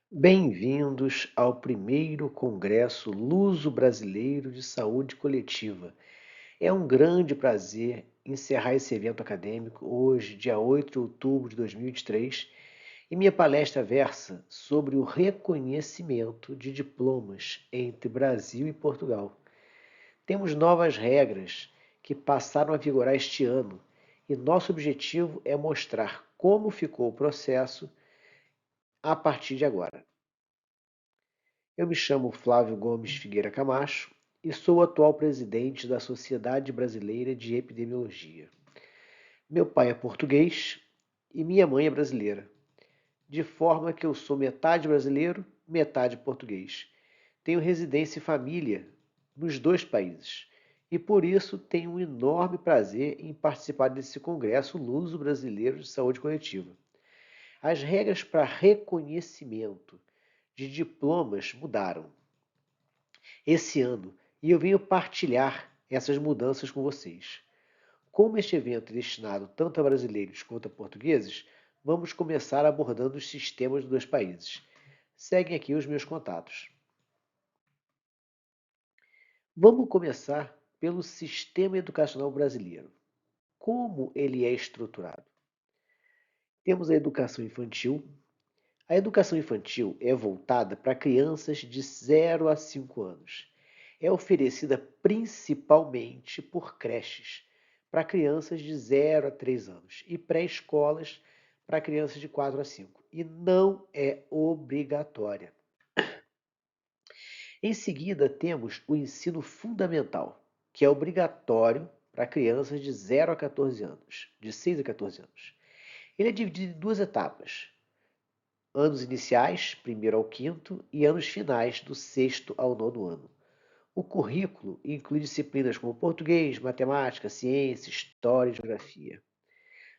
Bem-vindos ao primeiro Congresso Luso-Brasileiro de Saúde Coletiva. É um grande prazer encerrar esse evento acadêmico hoje, dia 8 de outubro de 2023, e minha palestra versa sobre o reconhecimento de diplomas entre Brasil e Portugal. Temos novas regras que passaram a vigorar este ano e nosso objetivo é mostrar como ficou o processo a partir de agora. Eu me chamo Flávio Gomes Figueira Camacho e sou o atual presidente da Sociedade Brasileira de Epidemiologia. Meu pai é português e minha mãe é brasileira, de forma que eu sou metade brasileiro, metade português. Tenho residência e família nos dois países e por isso tenho um enorme prazer em participar desse Congresso Luso-Brasileiro de Saúde Coletiva. As regras para reconhecimento de diplomas mudaram esse ano e eu venho partilhar essas mudanças com vocês. Como este evento é destinado tanto a brasileiros quanto a portugueses, vamos começar abordando os sistemas dos dois países. Seguem aqui os meus contatos. Vamos começar pelo sistema educacional brasileiro. Como ele é estruturado? Temos a educação infantil. A educação infantil é voltada para crianças de 0 a 5 anos. É oferecida principalmente por creches para crianças de 0 a 3 anos e pré-escolas para crianças de 4 a 5 e não é obrigatória. Em seguida, temos o ensino fundamental, que é obrigatório para crianças de 0 a 14 anos, de 6 a 14 anos. Ele é dividido em duas etapas: anos iniciais, primeiro ao quinto, e anos finais, do sexto ao nono ano. O currículo inclui disciplinas como português, matemática, ciência, história e geografia.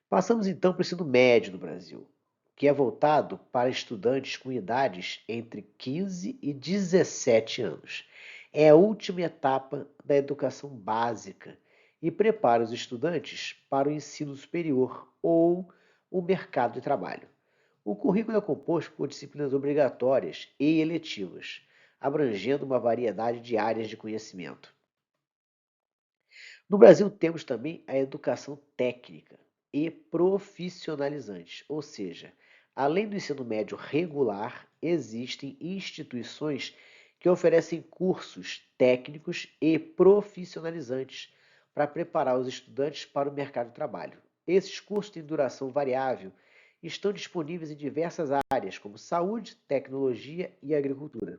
Passamos então para o ensino médio no Brasil, que é voltado para estudantes com idades entre 15 e 17 anos. É a última etapa da educação básica e prepara os estudantes para o ensino superior ou o mercado de trabalho. O currículo é composto por disciplinas obrigatórias e eletivas, abrangendo uma variedade de áreas de conhecimento. No Brasil, temos também a educação técnica e profissionalizante, ou seja, além do ensino médio regular, existem instituições que oferecem cursos técnicos e profissionalizantes para preparar os estudantes para o mercado de trabalho. Esses cursos têm duração variável e estão disponíveis em diversas áreas, como saúde, tecnologia e agricultura.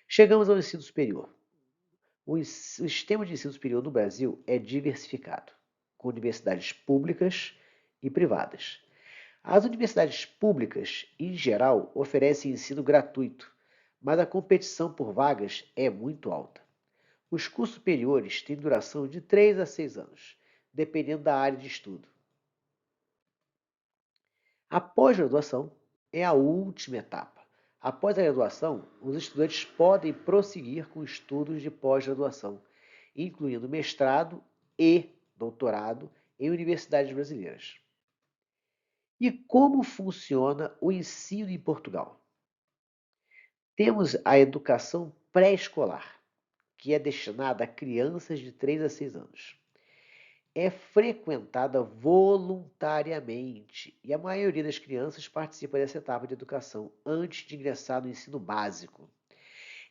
Chegamos ao ensino superior. O sistema de ensino superior no Brasil é diversificado, com universidades públicas e privadas. As universidades públicas, em geral, oferecem ensino gratuito, mas a competição por vagas é muito alta. Os cursos superiores têm duração de 3 a 6 anos, dependendo da área de estudo. A pós-graduação é a última etapa. Após a graduação, os estudantes podem prosseguir com estudos de pós-graduação, incluindo mestrado e doutorado em universidades brasileiras. E como funciona o ensino em Portugal? Temos a educação pré-escolar, que é destinada a crianças de 3 a 6 anos. É frequentada voluntariamente e a maioria das crianças participa dessa etapa de educação antes de ingressar no ensino básico.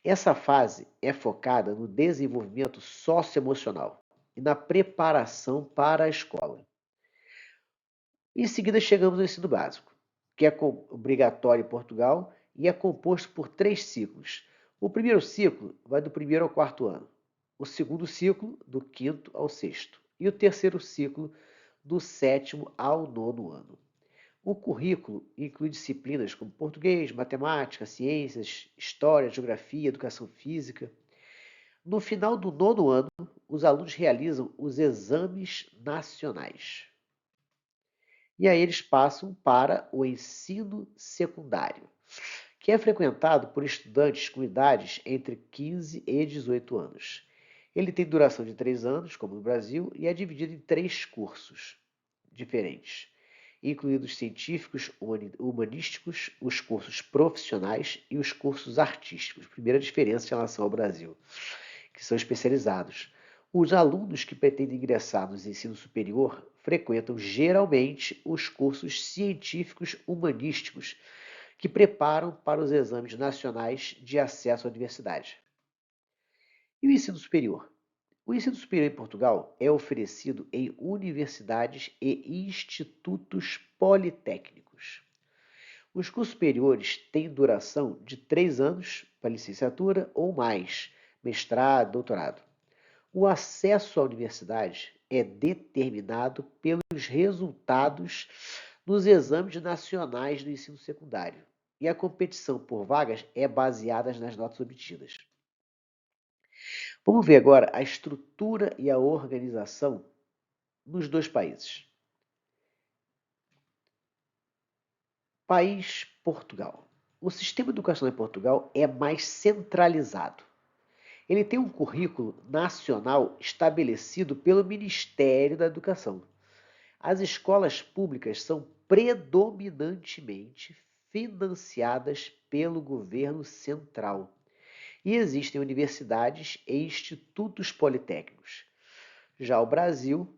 Essa fase é focada no desenvolvimento socioemocional e na preparação para a escola. Em seguida, chegamos ao ensino básico, que é obrigatório em Portugal e é composto por 3 ciclos. O primeiro ciclo vai do primeiro ao quarto ano, o segundo ciclo, do quinto ao sexto, e o terceiro ciclo, do sétimo ao nono ano. O currículo inclui disciplinas como português, matemática, ciências, história, geografia, educação física. No final do nono ano, os alunos realizam os exames nacionais. E aí eles passam para o ensino secundário, que é frequentado por estudantes com idades entre 15 e 18 anos. Ele tem duração de 3 anos, como no Brasil, e é dividido em 3 cursos diferentes. incluindo os científicos, humanísticos, os cursos profissionais e os cursos artísticos. Primeira diferença em relação ao Brasil, que são especializados. Os alunos que pretendem ingressar no ensino superior frequentam geralmente os cursos científicos humanísticos, que preparam para os exames nacionais de acesso à universidade. E o ensino superior? O ensino superior em Portugal é oferecido em universidades e institutos politécnicos. Os cursos superiores têm duração de 3 anos para licenciatura ou mais, mestrado, doutorado. O acesso à universidade é determinado pelos resultados nos exames nacionais do ensino secundário e a competição por vagas é baseada nas notas obtidas. Vamos ver agora a estrutura e a organização nos dois países. País Portugal. O sistema educacional em Portugal é mais centralizado. Ele tem um currículo nacional estabelecido pelo Ministério da Educação. As escolas públicas são predominantemente financiadas pelo governo central. E existem universidades e institutos politécnicos. Já o Brasil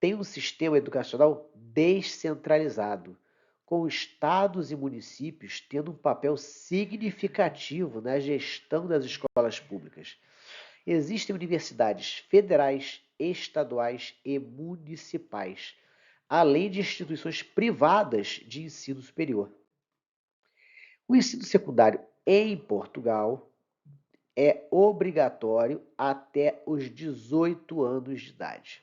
tem um sistema educacional descentralizado, com estados e municípios tendo um papel significativo na gestão das escolas públicas. Existem universidades federais, estaduais e municipais, além de instituições privadas de ensino superior. O ensino secundário em Portugal é obrigatório até os 18 anos de idade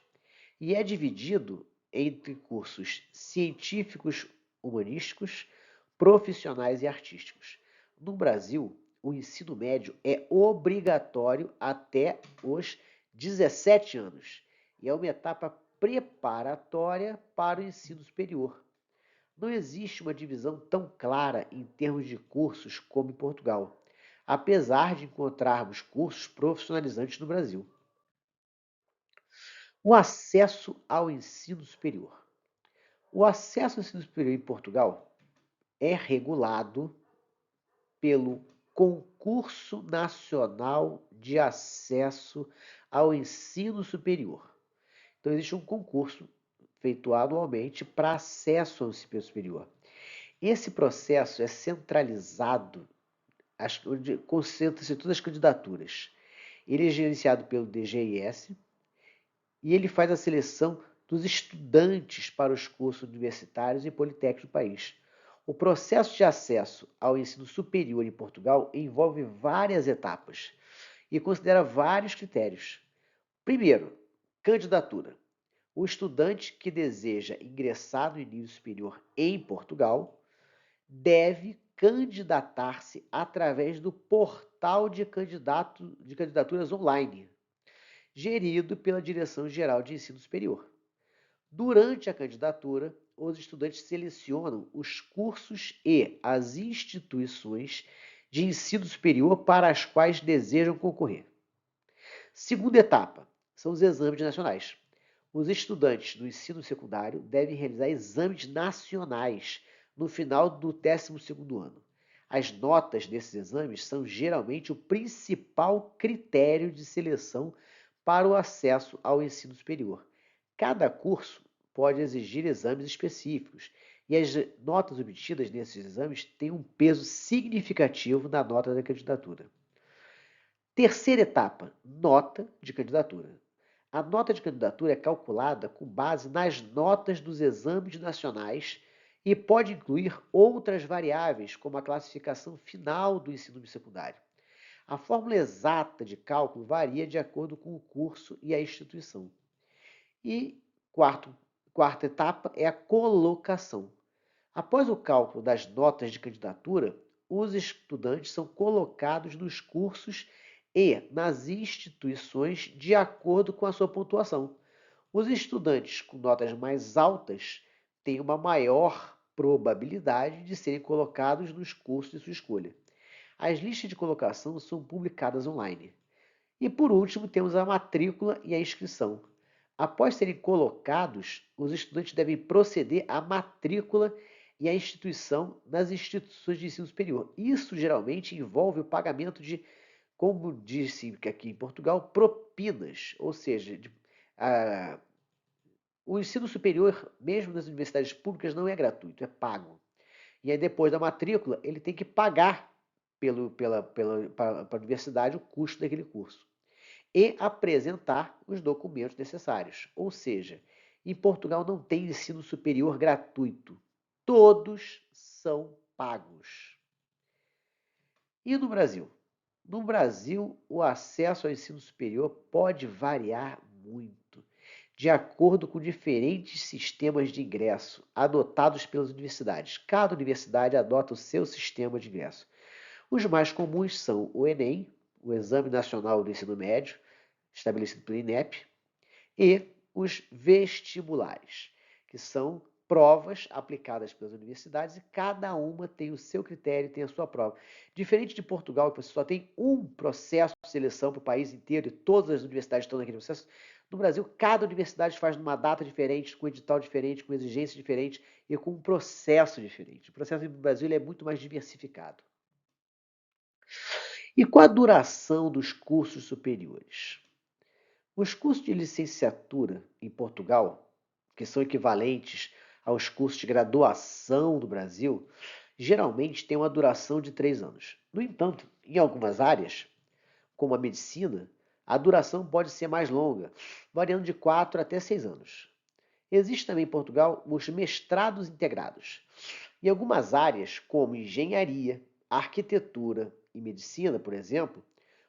e é dividido entre cursos científicos, humanísticos, profissionais e artísticos. No Brasil, o ensino médio é obrigatório até os 17 anos e é uma etapa preparatória para o ensino superior. Não existe uma divisão tão clara em termos de cursos como em Portugal, apesar de encontrarmos cursos profissionalizantes no Brasil. O acesso ao ensino superior. O acesso ao ensino superior em Portugal é regulado pelo Concurso Nacional de Acesso ao Ensino Superior. Então, existe um concurso feito anualmente para acesso ao ensino superior. Esse processo é centralizado, onde concentra-se todas as candidaturas. Ele é gerenciado pelo DGIS e ele faz a seleção dos estudantes para os cursos universitários e politécnicos do país. O processo de acesso ao ensino superior em Portugal envolve várias etapas e considera vários critérios. Primeiro, candidatura. O estudante que deseja ingressar no nível superior em Portugal deve candidatar-se através do portal de candidaturas online, gerido pela Direção-Geral de Ensino Superior. Durante a candidatura, os estudantes selecionam os cursos e as instituições de ensino superior para as quais desejam concorrer. Segunda etapa são os exames nacionais. Os estudantes do ensino secundário devem realizar exames nacionais no final do 12º ano. As notas desses exames são geralmente o principal critério de seleção para o acesso ao ensino superior. Cada curso pode exigir exames específicos e as notas obtidas nesses exames têm um peso significativo na nota da candidatura. Terceira etapa, nota de candidatura. A nota de candidatura é calculada com base nas notas dos exames nacionais e pode incluir outras variáveis, como a classificação final do ensino secundário. A fórmula exata de cálculo varia de acordo com o curso e a instituição. E quarta etapa é a colocação. Após o cálculo das notas de candidatura, os estudantes são colocados nos cursos e nas instituições de acordo com a sua pontuação. Os estudantes com notas mais altas têm uma maior probabilidade de serem colocados nos cursos de sua escolha. As listas de colocação são publicadas online. E por último, temos a matrícula e a inscrição. Após serem colocados, os estudantes devem proceder à matrícula e à instituição nas instituições de ensino superior. Isso geralmente envolve o pagamento de, como disse aqui em Portugal, propinas, ou seja, o ensino superior, mesmo nas universidades públicas, não é gratuito, é pago. E aí, depois da matrícula, ele tem que pagar para a universidade o custo daquele curso e apresentar os documentos necessários. Ou seja, em Portugal não tem ensino superior gratuito. Todos são pagos. E no Brasil? No Brasil, o acesso ao ensino superior pode variar muito, de acordo com diferentes sistemas de ingresso adotados pelas universidades. Cada universidade adota o seu sistema de ingresso. Os mais comuns são o Enem, o Exame Nacional do Ensino Médio, estabelecido pelo INEP, e os vestibulares, que são provas aplicadas pelas universidades e cada uma tem o seu critério, tem a sua prova. Diferente de Portugal, que você só tem um processo de seleção para o país inteiro e todas as universidades estão naquele processo, no Brasil, cada universidade faz numa data diferente, com edital diferente, com exigência diferente e com um processo diferente. O processo no Brasil é muito mais diversificado. E qual a duração dos cursos superiores? Os cursos de licenciatura em Portugal, que são equivalentes aos cursos de graduação do Brasil, geralmente têm uma duração de 3 anos. No entanto, em algumas áreas, como a medicina, a duração pode ser mais longa, variando de 4 até 6 anos. Existe também em Portugal os mestrados integrados. Em algumas áreas, como engenharia, arquitetura e medicina, por exemplo,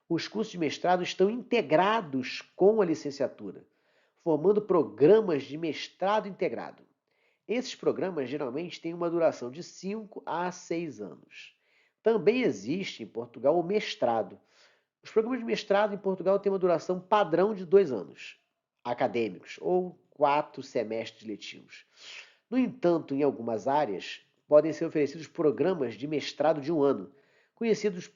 os cursos de mestrado estão integrados com a licenciatura, formando programas de mestrado integrado. Esses programas geralmente têm uma duração de 5 a 6 anos. Também existe em Portugal o mestrado. Os programas de mestrado em Portugal têm uma duração padrão de 2 anos acadêmicos ou 4 semestres letivos. No entanto, em algumas áreas, podem ser oferecidos programas de mestrado de 1 ano, conhecidos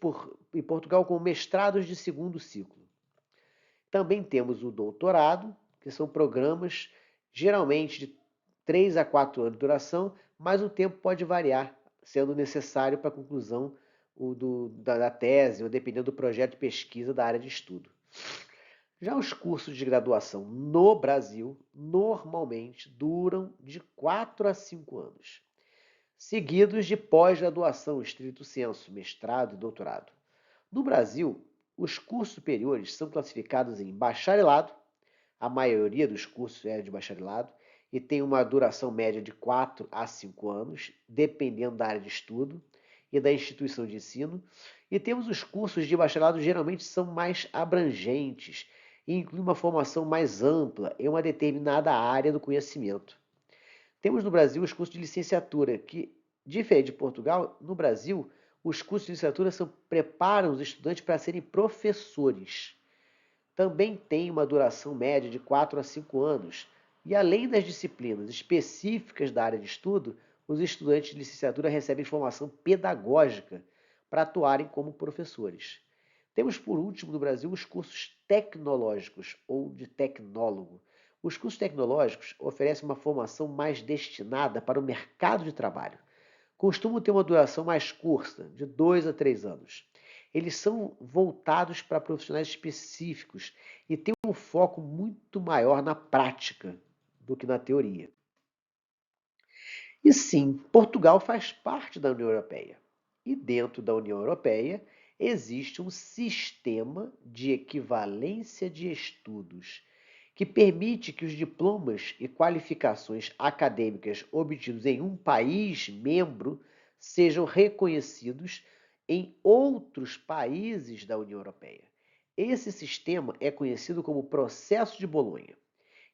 em Portugal como mestrados de segundo ciclo. Também temos o doutorado, que são programas geralmente de 3 a 4 anos de duração, mas o tempo pode variar, sendo necessário para a conclusão da tese, ou dependendo do projeto de pesquisa da área de estudo. Já os cursos de graduação no Brasil normalmente duram de 4 a 5 anos, seguidos de pós-graduação, estrito sensu, mestrado e doutorado. No Brasil, os cursos superiores são classificados em bacharelado, a maioria dos cursos é de bacharelado, e tem uma duração média de 4 a 5 anos, dependendo da área de estudo e da instituição de ensino. E temos os cursos de bacharelado, geralmente são mais abrangentes e incluem uma formação mais ampla em uma determinada área do conhecimento. Temos no Brasil os cursos de licenciatura, que, diferente de Portugal, no Brasil, os cursos de licenciatura preparam os estudantes para serem professores. Também tem uma duração média de 4 a 5 anos. E além das disciplinas específicas da área de estudo, os estudantes de licenciatura recebem formação pedagógica para atuarem como professores. Temos, por último, no Brasil, os cursos tecnológicos ou de tecnólogo. Os cursos tecnológicos oferecem uma formação mais destinada para o mercado de trabalho. Costumam ter uma duração mais curta, de 2 a 3 anos. Eles são voltados para profissionais específicos e têm um foco muito maior na prática do que na teoria. E sim, Portugal faz parte da União Europeia. E dentro da União Europeia existe um sistema de equivalência de estudos que permite que os diplomas e qualificações acadêmicas obtidos em um país membro sejam reconhecidos em outros países da União Europeia. Esse sistema é conhecido como Processo de Bolonha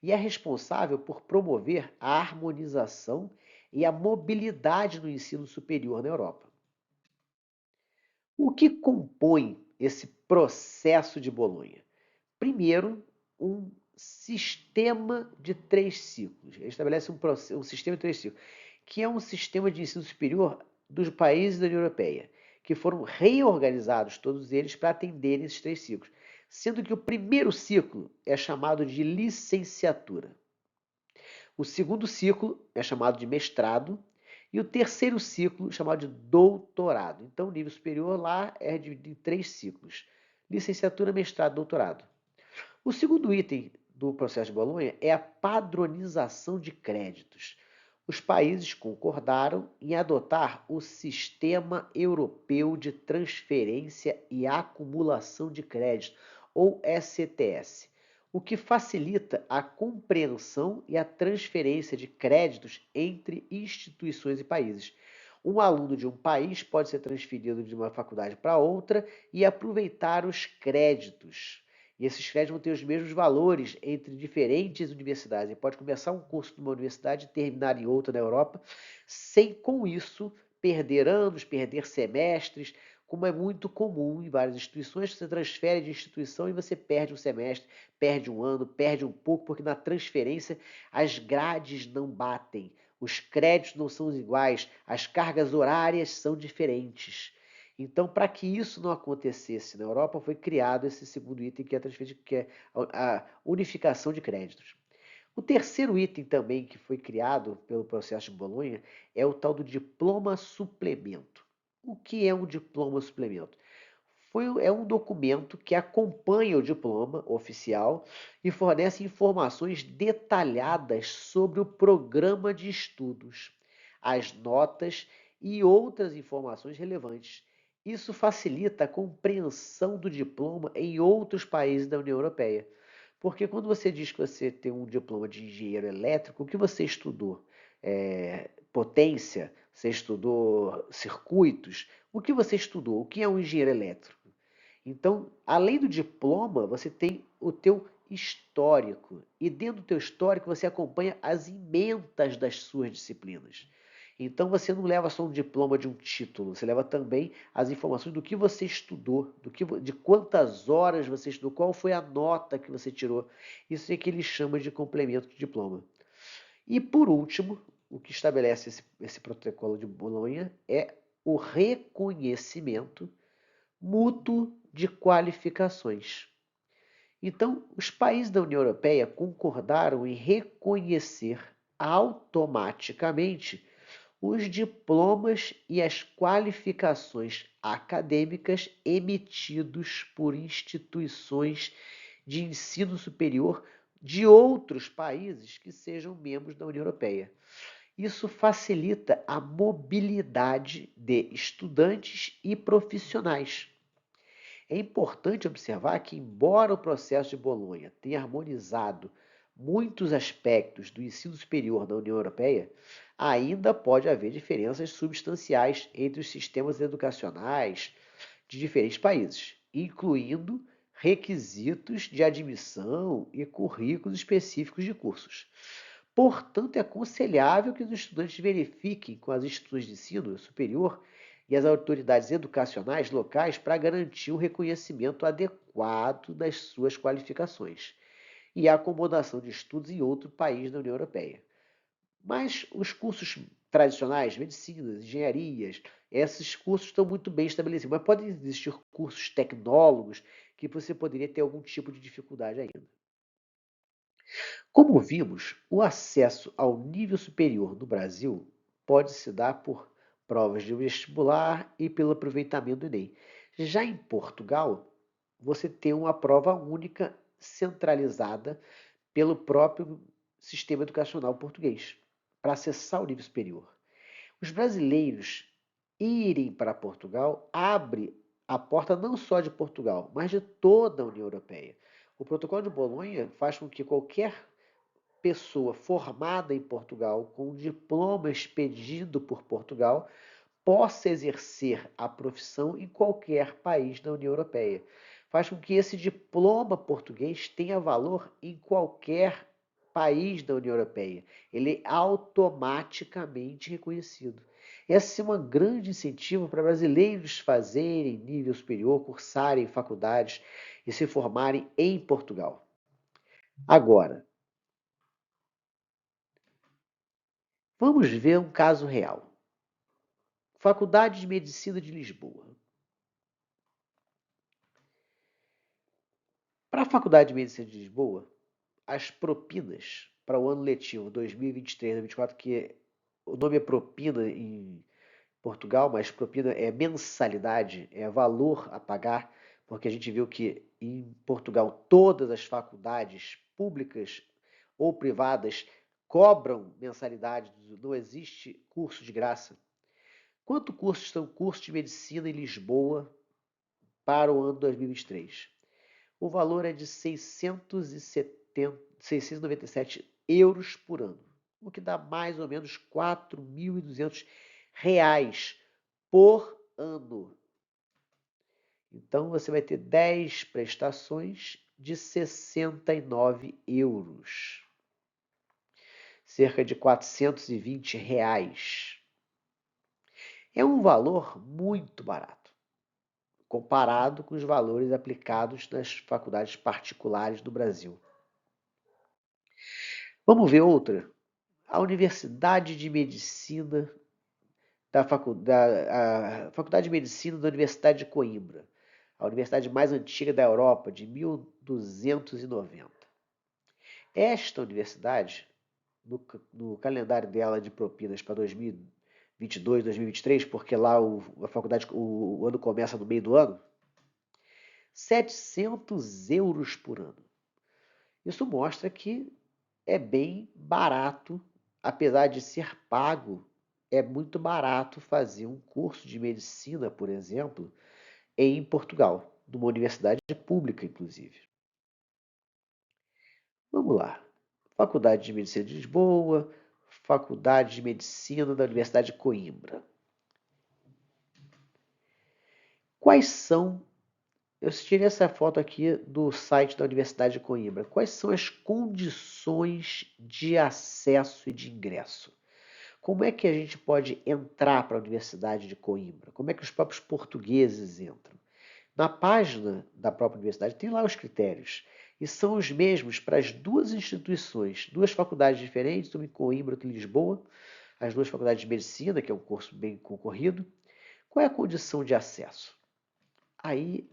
e é responsável por promover a harmonização e a mobilidade no ensino superior na Europa. O que compõe esse processo de Bolonha? Primeiro, um sistema de 3 ciclos. Ele estabelece um sistema de 3 ciclos, que é um sistema de ensino superior dos países da União Europeia, que foram reorganizados todos eles para atenderem esses 3 ciclos. sendo que o primeiro ciclo é chamado de licenciatura. O segundo ciclo é chamado de mestrado e o terceiro ciclo chamado de doutorado. Então, o nível superior lá é dividido em 3 ciclos: licenciatura, mestrado, doutorado. O segundo item do processo de Bolonha é a padronização de créditos. Os países concordaram em adotar o Sistema Europeu de Transferência e Acumulação de Crédito, ou SETS, o que facilita a compreensão e a transferência de créditos entre instituições e países. Um aluno de um país pode ser transferido de uma faculdade para outra e aproveitar os créditos. E esses créditos vão ter os mesmos valores entre diferentes universidades. Ele pode começar um curso numa universidade e terminar em outra na Europa, sem, com isso, perder anos, perder semestres, como é muito comum em várias instituições. Você transfere de instituição e você perde um semestre, perde um ano, perde um pouco, porque na transferência as grades não batem, os créditos não são iguais, as cargas horárias são diferentes. Então, para que isso não acontecesse na Europa, foi criado esse segundo item, que é a unificação de créditos. O terceiro item também que foi criado pelo processo de Bolonha é o tal do diploma suplemento. O que é um diploma suplemento? É um documento que acompanha o diploma oficial e fornece informações detalhadas sobre o programa de estudos, as notas e outras informações relevantes. Isso facilita a compreensão do diploma em outros países da União Europeia. Porque quando você diz que você tem um diploma de engenheiro elétrico, o que você estudou? Potência? Você estudou circuitos? O que você estudou? O que é um engenheiro elétrico? Então, além do diploma, você tem o teu histórico. E dentro do teu histórico, você acompanha as ementas das suas disciplinas. Então, você não leva só um diploma de um título, você leva também as informações do que você estudou, de quantas horas você estudou, qual foi a nota que você tirou. Isso é que ele chama de complemento de diploma. E, por último, o que estabelece esse protocolo de Bolonha é o reconhecimento mútuo de qualificações. Então, os países da União Europeia concordaram em reconhecer automaticamente os diplomas e as qualificações acadêmicas emitidos por instituições de ensino superior de outros países que sejam membros da União Europeia. Isso facilita a mobilidade de estudantes e profissionais. É importante observar que, embora o processo de Bolonha tenha harmonizado muitos aspectos do ensino superior na União Europeia, ainda pode haver diferenças substanciais entre os sistemas educacionais de diferentes países, incluindo requisitos de admissão e currículos específicos de cursos. Portanto, é aconselhável que os estudantes verifiquem com as instituições de ensino superior e as autoridades educacionais locais para garantir o reconhecimento adequado das suas qualificações e a acomodação de estudos em outro país da União Europeia. Mas os cursos tradicionais, medicinas, engenharias, esses cursos estão muito bem estabelecidos, mas podem existir cursos tecnólogos que você poderia ter algum tipo de dificuldade ainda. Como vimos, o acesso ao nível superior no Brasil pode se dar por provas de vestibular e pelo aproveitamento do Enem. Já em Portugal, você tem uma prova única centralizada pelo próprio sistema educacional português para acessar o nível superior. Os brasileiros irem para Portugal abre a porta não só de Portugal, mas de toda a União Europeia. O protocolo de Bolonha faz com que qualquer pessoa formada em Portugal, com um diploma expedido por Portugal, possa exercer a profissão em qualquer país da União Europeia. Faz com que esse diploma português tenha valor em qualquer país da União Europeia. Ele é automaticamente reconhecido. Esse é um grande incentivo para brasileiros fazerem nível superior, cursarem faculdades e se formarem em Portugal. Agora, vamos ver um caso real. Faculdade de Medicina de Lisboa. Para a Faculdade de Medicina de Lisboa, as propinas para o ano letivo 2023-2024, que o nome é propina em Portugal, mas propina é mensalidade, é valor a pagar, porque a gente viu que em Portugal todas as faculdades públicas ou privadas cobram mensalidade, não existe curso de graça. Quanto custa um curso de medicina em Lisboa para o ano 2023? O valor é de 697 euros por ano, o que dá mais ou menos 4.200 reais por ano. Então você vai ter 10 prestações de 69 euros, cerca de 420 reais. É um valor muito barato, comparado com os valores aplicados nas faculdades particulares do Brasil. Vamos ver outra? A Universidade de Medicina a Faculdade de Medicina da Universidade de Coimbra, a universidade mais antiga da Europa, de 1290. Esta universidade, no calendário dela de propinas para 2022, 2023, porque lá a faculdade, o ano começa no meio do ano, 700 euros por ano. Isso mostra que é bem barato, apesar de ser pago, é muito barato fazer um curso de medicina, por exemplo, em Portugal, numa universidade pública, inclusive. Vamos lá. Faculdade de Medicina de Lisboa, Faculdade de Medicina da Universidade de Coimbra. Quais são, eu tirei essa foto aqui do site da Universidade de Coimbra, quais são as condições de acesso e de ingresso? Como é que a gente pode entrar para a Universidade de Coimbra? Como é que os próprios portugueses entram? Na página da própria universidade tem lá os critérios. E são os mesmos para as duas instituições, duas faculdades diferentes, uma em Coimbra, outra em Lisboa, as duas faculdades de medicina, que é um curso bem concorrido. Qual é a condição de acesso? Aí,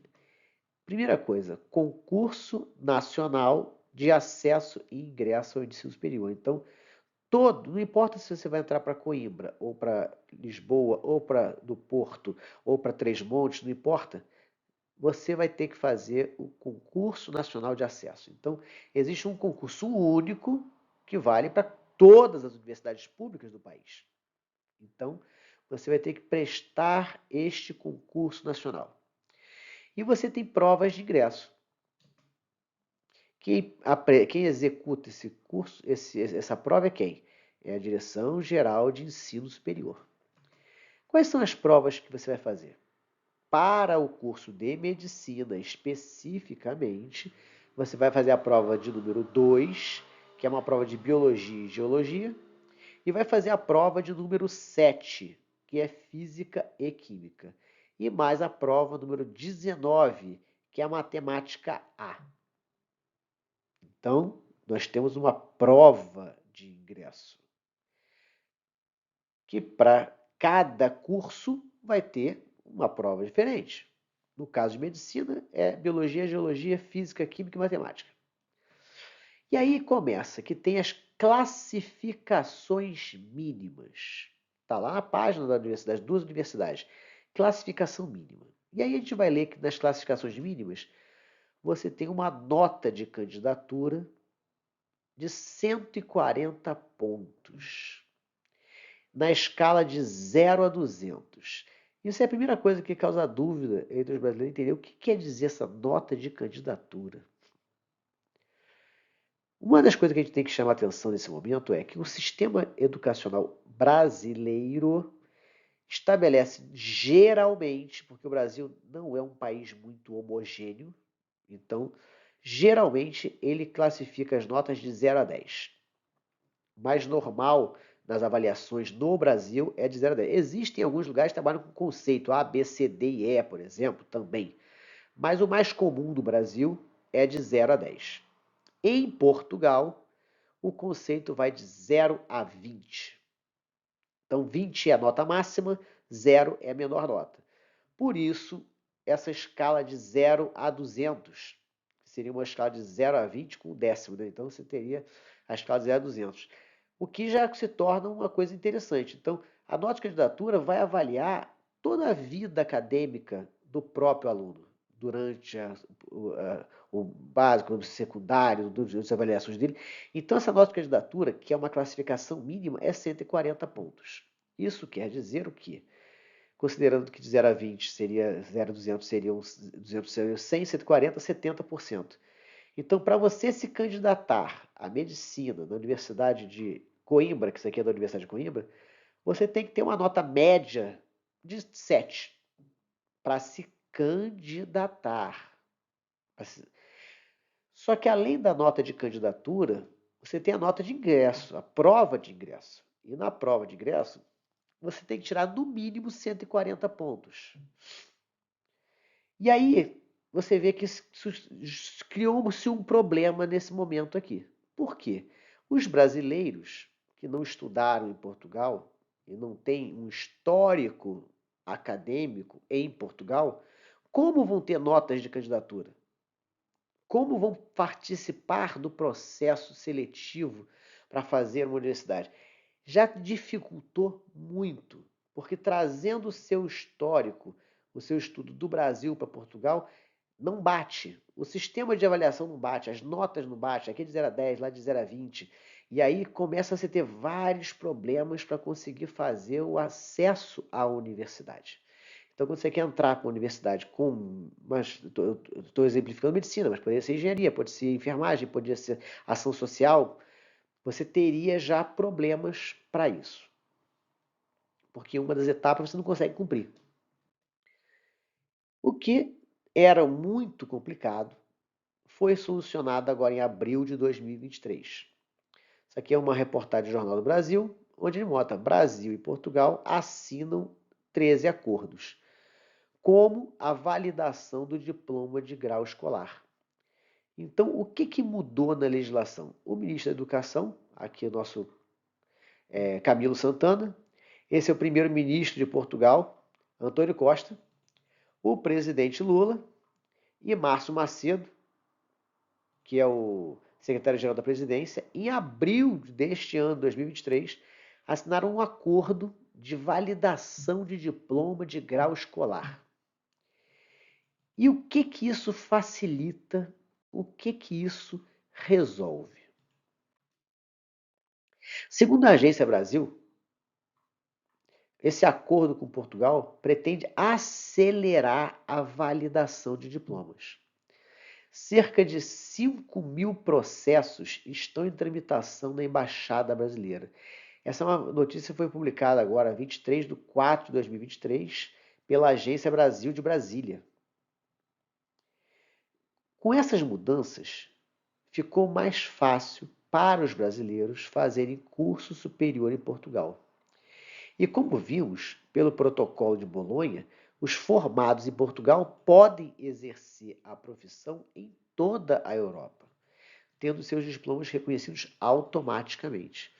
primeira coisa, concurso nacional de acesso e ingresso ao ensino superior. Então, não importa se você vai entrar para Coimbra, ou para Lisboa, ou para do Porto, ou para Três Montes, não importa, você vai ter que fazer o concurso nacional de acesso. Então, existe um concurso único que vale para todas as universidades públicas do país. Então, você vai ter que prestar este concurso nacional. E você tem provas de ingresso. Quem executa esse curso, essa prova é quem? É a Direção Geral de Ensino Superior. Quais são as provas que você vai fazer? Para o curso de medicina especificamente, você vai fazer a prova de número 2, que é uma prova de biologia e geologia, e vai fazer a prova de número 7, que é física e química, e mais a prova número 19, que é a matemática A. Então, nós temos uma prova de ingresso, que para cada curso vai ter uma prova diferente. No caso de medicina, é biologia, geologia, física, química e matemática. E aí começa que tem as classificações mínimas. Está lá na página da universidade, duas universidades. Classificação mínima. E aí a gente vai ler que nas classificações mínimas você tem uma nota de candidatura de 140 pontos, na escala de 0 a 200. Isso é a primeira coisa que causa dúvida entre os brasileiros entender o que quer dizer essa nota de candidatura. Uma das coisas que a gente tem que chamar atenção nesse momento é que o sistema educacional brasileiro estabelece geralmente, porque o Brasil não é um país muito homogêneo, então geralmente ele classifica as notas de 0 a 10. Mais normal nas avaliações no Brasil é de 0 a 10. Existem alguns lugares que trabalham com conceito A, B, C, D e E, por exemplo, também. Mas o mais comum do Brasil é de 0 a 10. Em Portugal, o conceito vai de 0 a 20. Então, 20 é a nota máxima, 0 é a menor nota. Por isso, essa escala de 0 a 200 seria uma escala de 0 a 20 com um décimo, né? Então você teria a escala de 0 a 200, o que já se torna uma coisa interessante. Então, a nota de candidatura vai avaliar toda a vida acadêmica do próprio aluno, durante o básico, o secundário, as avaliações dele. Então, essa nota de candidatura, que é uma classificação mínima, é 140 pontos. Isso quer dizer o quê? Considerando que de 0 a 20 seria 0 a 200 seriam 200 seriam 100, 140, 70%. Então, para você se candidatar à medicina na Universidade de Coimbra, que isso aqui é da Universidade de Coimbra, você tem que ter uma nota média de 7 para se candidatar. Só que além da nota de candidatura, você tem a nota de ingresso, a prova de ingresso. E na prova de ingresso, você tem que tirar no mínimo 140 pontos. E aí, você vê que criou-se um problema nesse momento aqui. Por quê? Os brasileiros que não estudaram em Portugal e não têm um histórico acadêmico em Portugal, como vão ter notas de candidatura? Como vão participar do processo seletivo para fazer uma universidade? Já dificultou muito, porque trazendo o seu histórico, o seu estudo do Brasil para Portugal, não bate. O sistema de avaliação não bate, as notas não batem, aqui de 0 a 10, lá de 0 a 20. E aí começa a se ter vários problemas para conseguir fazer o acesso à universidade. Então, quando você quer entrar para uma universidade com. Mas estou exemplificando medicina, mas poderia ser engenharia, pode ser enfermagem, poderia ser ação social, você teria já problemas para isso. Porque uma das etapas você não consegue cumprir. O que era muito complicado foi solucionado agora em abril de 2023. Isso aqui é uma reportagem do Jornal do Brasil, onde ele mostra Brasil e Portugal assinam 13 acordos, como a validação do diploma de grau escolar. Então, o que mudou na legislação? O ministro da Educação, aqui o nosso Camilo Santana, esse é o primeiro-ministro de Portugal, Antônio Costa, o presidente Lula e Márcio Macedo, que é o secretário-geral da presidência, em abril deste ano, 2023, assinaram um acordo de validação de diploma de grau escolar. E o que isso facilita? O que isso resolve? Segundo a Agência Brasil, esse acordo com Portugal pretende acelerar a validação de diplomas. Cerca de 5.000 processos estão em tramitação na Embaixada Brasileira. Essa é uma notícia que foi publicada agora, 23 de 4 de 2023, pela Agência Brasil de Brasília. Com essas mudanças, ficou mais fácil para os brasileiros fazerem curso superior em Portugal. E como vimos pelo protocolo de Bolonha, os formados em Portugal podem exercer a profissão em toda a Europa, tendo seus diplomas reconhecidos automaticamente.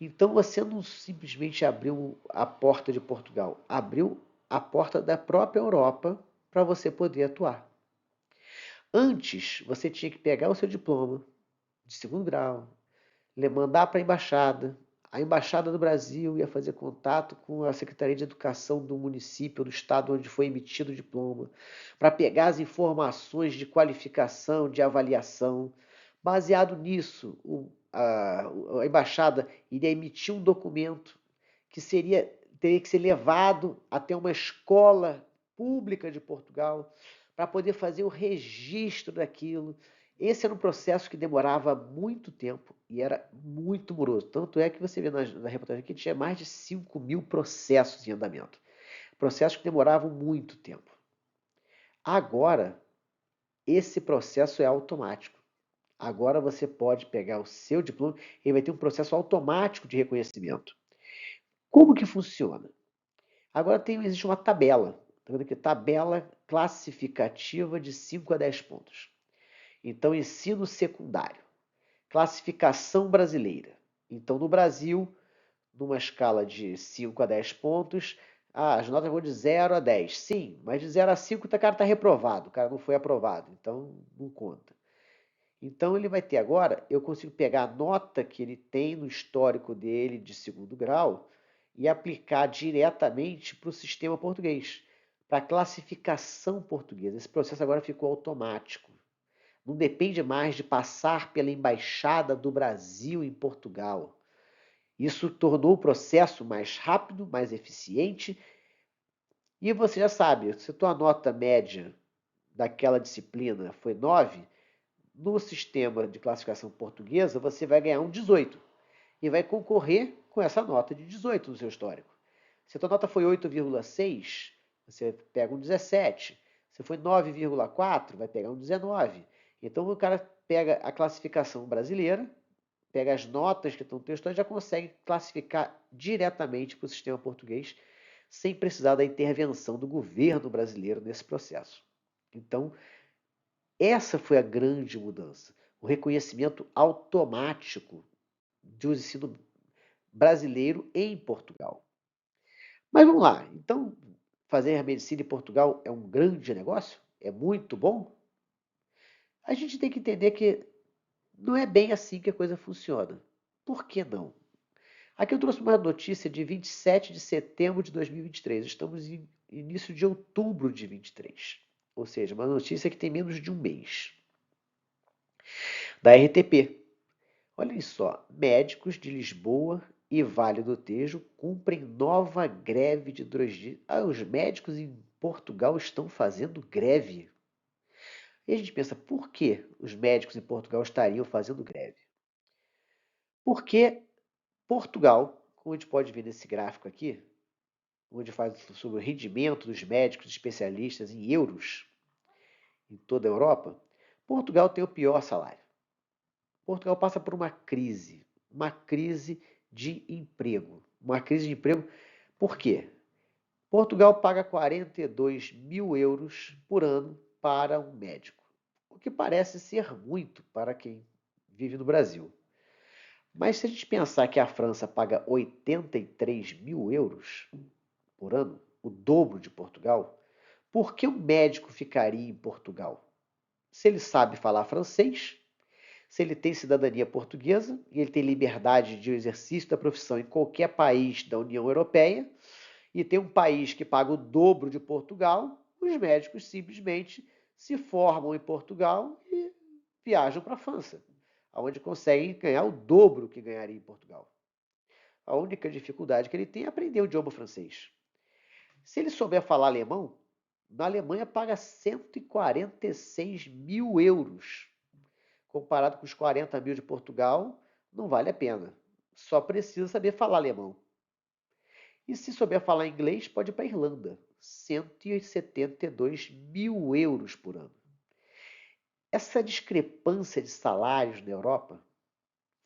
Então você não simplesmente abriu a porta de Portugal, abriu a porta da própria Europa para você poder atuar. Antes, você tinha que pegar o seu diploma de segundo grau, mandar para a embaixada do Brasil ia fazer contato com a Secretaria de Educação do município, do estado onde foi emitido o diploma, para pegar as informações de qualificação, de avaliação. Baseado nisso, a embaixada iria emitir um documento que teria que ser levado até uma escola pública de Portugal para poder fazer o registro daquilo. Esse era um processo que demorava muito tempo e era muito moroso. Tanto é que você vê na reportagem que tinha mais de 5.000 processos em andamento. Processos que demoravam muito tempo. Agora, esse processo é automático. Agora você pode pegar o seu diploma e vai ter um processo automático de reconhecimento. Como que funciona? Agora existe uma tabela. Está vendo aqui? Tabela classificativa de 5 a 10 pontos. Então, ensino secundário. Classificação brasileira. Então, no Brasil, numa escala de 5 a 10 pontos, as notas vão de 0 a 10. Sim, mas de 0 a 5 o cara está reprovado, o cara não foi aprovado, então não conta. Então ele vai ter agora, eu consigo pegar a nota que ele tem no histórico dele de segundo grau e aplicar diretamente para o sistema português, para a classificação portuguesa. Esse processo agora ficou automático. Não depende mais de passar pela embaixada do Brasil em Portugal. Isso tornou o processo mais rápido, mais eficiente. E você já sabe, se a tua nota média daquela disciplina foi 9, no sistema de classificação portuguesa você vai ganhar um 18 e vai concorrer com essa nota de 18 no seu histórico. Se a tua nota foi 8,6, você pega um 17. Se foi 9,4, vai pegar um 19. Então o cara pega a classificação brasileira, pega as notas que estão no texto e já consegue classificar diretamente para o sistema português, sem precisar da intervenção do governo brasileiro nesse processo. Então, essa foi a grande mudança, o reconhecimento automático do ensino brasileiro em Portugal. Mas vamos lá, então fazer medicina em Portugal é um grande negócio? É muito bom? A gente tem que entender que não é bem assim que a coisa funciona. Por que não? Aqui eu trouxe uma notícia de 27 de setembro de 2023. Estamos em início de outubro de 23. Ou seja, uma notícia que tem menos de um mês. Da RTP. Olhem só, médicos de Lisboa e Vale do Tejo cumprem nova greve de 2 dias. Ah, os médicos em Portugal estão fazendo greve. E a gente pensa, por que os médicos em Portugal estariam fazendo greve? Porque Portugal, como a gente pode ver nesse gráfico aqui, onde faz sobre o rendimento dos médicos especialistas em euros em toda a Europa, Portugal tem o pior salário. Portugal passa por uma crise de emprego. Uma crise de emprego, por quê? Portugal paga 42 mil euros por ano para um médico, o que parece ser muito para quem vive no Brasil. Mas se a gente pensar que a França paga 83 mil euros por ano, o dobro de Portugal, por que o médico ficaria em Portugal? Se ele sabe falar francês, se ele tem cidadania portuguesa e ele tem liberdade de exercício da profissão em qualquer país da União Europeia, e tem um país que paga o dobro de Portugal, os médicos simplesmente se formam em Portugal e viajam para a França, onde conseguem ganhar o dobro que ganharia em Portugal. A única dificuldade que ele tem é aprender o idioma francês. Se ele souber falar alemão, na Alemanha paga 146 mil euros. Comparado com os 40 mil de Portugal, não vale a pena. Só precisa saber falar alemão. E se souber falar inglês, pode ir para a Irlanda. 172 mil euros por ano. Essa discrepância de salários na Europa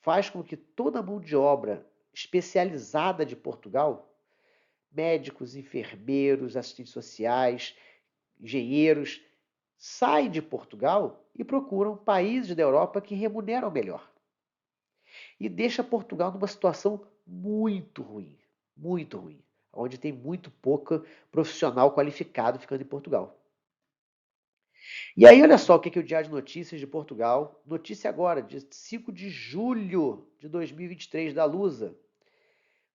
faz com que toda a mão de obra especializada de Portugal, médicos, enfermeiros, assistentes sociais, engenheiros, saem de Portugal e procuram países da Europa que remuneram melhor. E deixa Portugal numa situação muito ruim, onde tem muito pouco profissional qualificado ficando em Portugal. E aí, olha só o que é o Diário de Notícias de Portugal, notícia agora, de 5 de julho de 2023, da Lusa.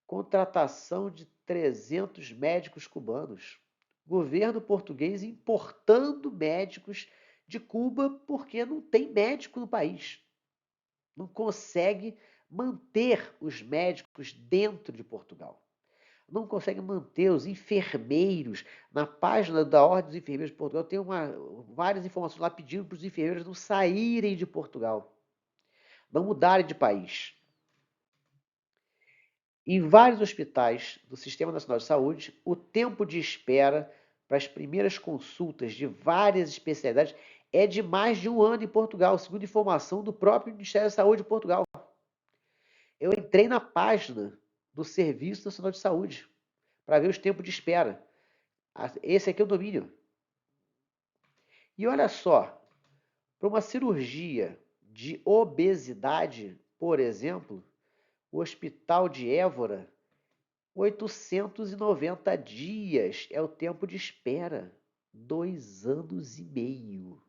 Contratação de 300 médicos cubanos. Governo português importando médicos de Cuba porque não tem médico no país. Não consegue manter os médicos dentro de Portugal. Não consegue manter os enfermeiros. Na página da Ordem dos Enfermeiros de Portugal tem várias informações lá pedindo para os enfermeiros não saírem de Portugal, não mudarem de país. Em vários hospitais do Sistema Nacional de Saúde, o tempo de espera para as primeiras consultas de várias especialidades é de mais de um ano em Portugal, segundo informação do próprio Ministério da Saúde de Portugal. Eu entrei na página do Serviço Nacional de Saúde para ver os tempos de espera. Esse aqui é o domínio. E olha só, para uma cirurgia de obesidade, por exemplo, o Hospital de Évora, 890 dias é o tempo de espera. 2 anos e meio.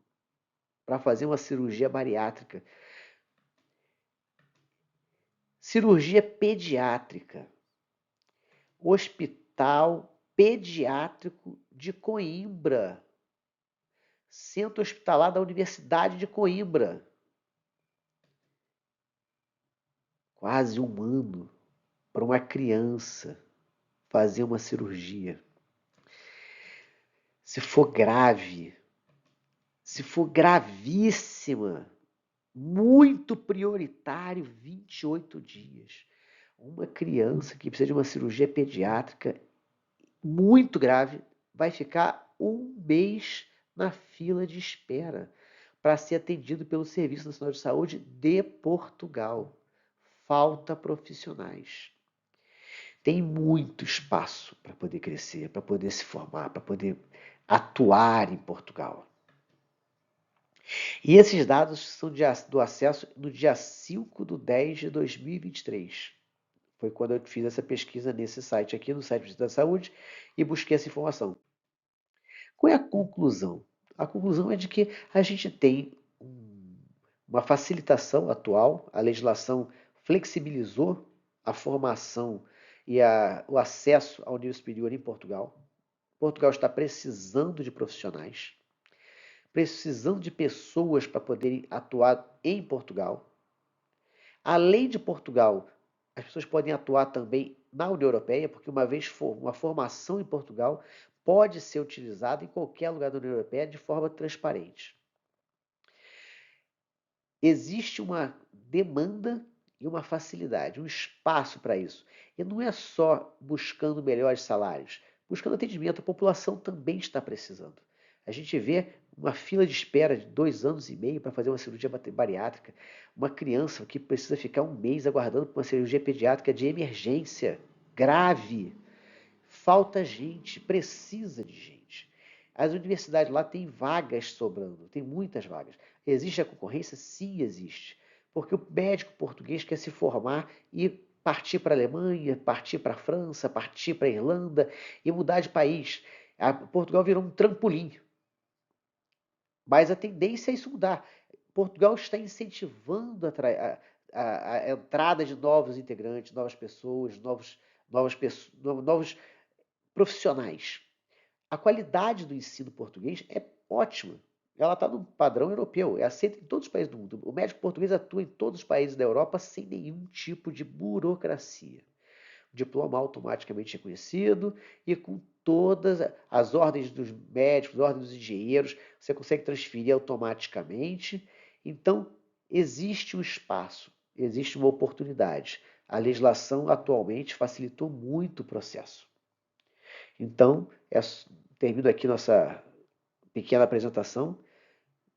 para fazer uma cirurgia bariátrica. Cirurgia pediátrica. Hospital Pediátrico de Coimbra. Centro Hospitalar da Universidade de Coimbra. Quase um ano para uma criança fazer uma cirurgia. Se for grave, se for gravíssima, muito prioritário, 28 dias. Uma criança que precisa de uma cirurgia pediátrica muito grave vai ficar um mês na fila de espera para ser atendido pelo Serviço Nacional de Saúde de Portugal. Falta profissionais. Tem muito espaço para poder crescer, para poder se formar, para poder atuar em Portugal. E esses dados são do acesso no dia 5/10/2023. Foi quando eu fiz essa pesquisa nesse site aqui, no site do Ministério da Saúde, e busquei essa informação. Qual é a conclusão? A conclusão é de que a gente tem uma facilitação atual, a legislação flexibilizou a formação e o acesso ao nível superior em Portugal. Portugal está precisando de profissionais, precisando de pessoas para poderem atuar em Portugal. Além de Portugal, as pessoas podem atuar também na União Europeia, porque uma vez uma formação em Portugal pode ser utilizada em qualquer lugar da União Europeia de forma transparente. Existe uma demanda e uma facilidade, um espaço para isso. E não é só buscando melhores salários, buscando atendimento, a população também está precisando. A gente vê uma fila de espera de 2 anos e meio para fazer uma cirurgia bariátrica, uma criança que precisa ficar um mês aguardando por uma cirurgia pediátrica de emergência grave. Falta gente, precisa de gente. As universidades lá têm vagas sobrando, tem muitas vagas. Existe a concorrência? Sim, existe. Porque o médico português quer se formar e partir para a Alemanha, partir para a França, partir para a Irlanda e mudar de país. Portugal virou um trampolim. Mas a tendência é isso mudar. Portugal está incentivando a entrada de novos integrantes, novas pessoas, novos profissionais. A qualidade do ensino português é ótima. Ela está no padrão europeu, é aceita em todos os países do mundo. O médico português atua em todos os países da Europa sem nenhum tipo de burocracia. Diploma automaticamente reconhecido e com todas as ordens dos médicos, as ordens dos engenheiros, você consegue transferir automaticamente. Então, existe um espaço, existe uma oportunidade. A legislação atualmente facilitou muito o processo. Então, termino aqui nossa pequena apresentação.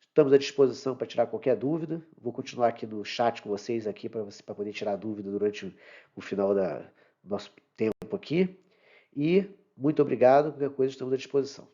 Estamos à disposição para tirar qualquer dúvida. Vou continuar aqui no chat com vocês aqui para poder tirar dúvida durante o final do nosso tempo aqui. E muito obrigado. Qualquer coisa, estamos à disposição.